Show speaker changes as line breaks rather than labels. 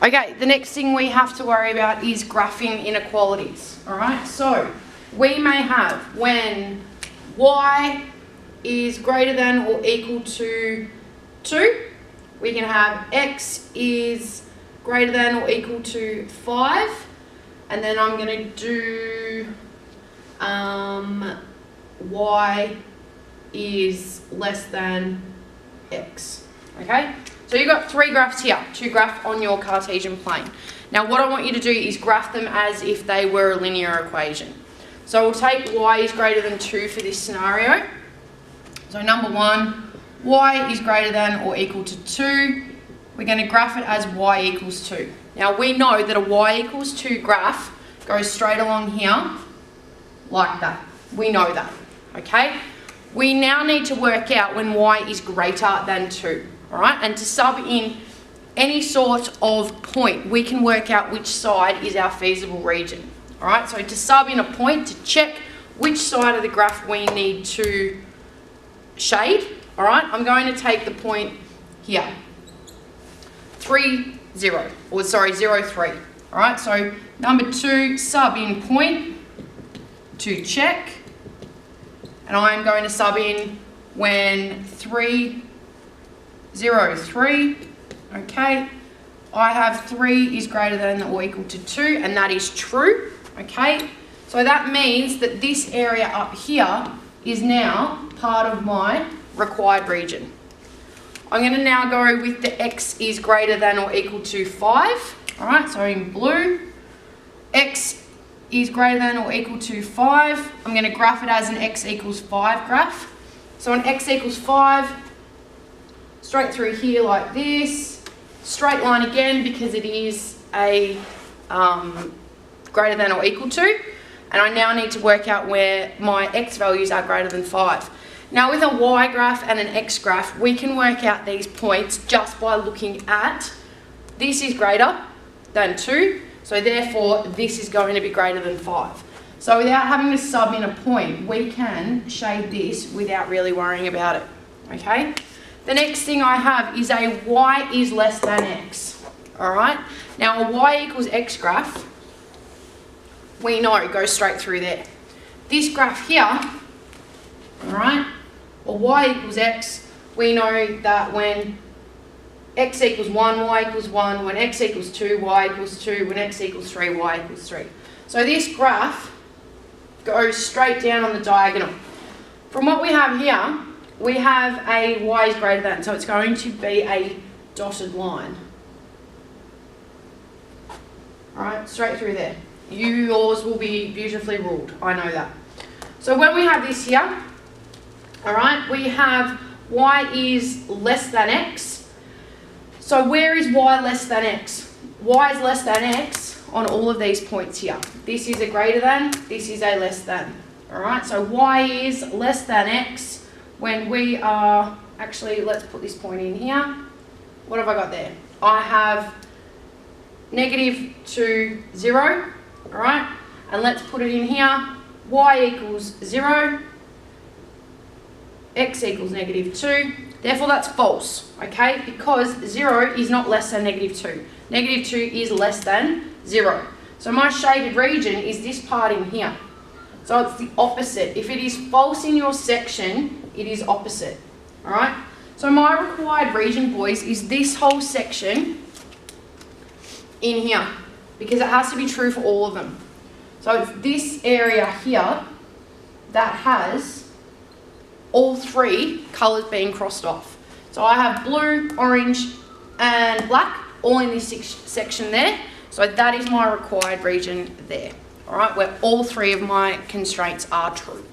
Okay, the next thing we have to worry about is graphing inequalities. All right, so we may have when y is greater than or equal to 2, we can have x is greater than or equal to 5, and then I'm going to do y is less than x. Okay, so you've got 3 graphs here to graph on your Cartesian plane. Now what I want you to do is graph them as if they were a linear equation. So we'll take y is greater than 2 for this scenario. So number 1, y is greater than or equal to 2. We're going to graph it as y equals 2. Now we know that a y equals 2 graph goes straight along here like that. We know that, okay? We now need to work out when y is greater than 2, all right? And to sub in any sort of point, we can work out which side is our feasible region, all right? So to sub in a point to check which side of the graph we need to shade, all right? I'm going to take the point here, 3, 0, or sorry, 0, 3, all right? So number 2, sub in point to check. And I'm going to sub in when 3, 0, 3, okay, I have 3 is greater than or equal to 2, and that is true, okay. So that means that this area up here is now part of my required region. I'm going to now go with the x is greater than or equal to 5, all right, so in blue, x is greater than or equal to 5. I'm going to graph it as an x equals 5 graph. So an x equals 5, straight through here like this, straight line again because it is a greater than or equal to, and I now need to work out where my x values are greater than 5. Now with a y graph and an x graph, we can work out these points just by looking at this is greater than 2, so therefore this is going to be greater than 5. So without having to sub in a point, we can shade this without really worrying about it, okay? The next thing I have is a y is less than x, all right? Now a y equals x graph, we know it goes straight through there. This graph here, all right, or y equals x, we know that when x equals 1, y equals 1, when x equals 2, y equals 2, when x equals 3, y equals 3. So this graph goes straight down on the diagonal. From what we have here, we have a y is greater than, so it's going to be a dotted line. Alright, straight through there. Yours will be beautifully ruled, I know that. So when we have this here, alright, we have y is less than x. So where is y less than x? Y is less than x on all of these points here. This is a greater than, this is a less than. Alright, so y is less than x when we are, actually let's put this point in here. What have I got there? I have negative to 0, alright, and let's put it in here. Y equals 0, x equals negative 2. Therefore that's false, okay, because 0 is not less than negative 2. Negative 2 is less than 0. So my shaded region is this part in here. So it's the opposite. If it is false in your section, it is opposite, alright? So my required region, boys, is this whole section in here, because it has to be true for all of them. So it's this area here that has all 3 colours being crossed off. So I have blue, orange and black all in this section there. So that is my required region there, all right, where all 3 of my constraints are true.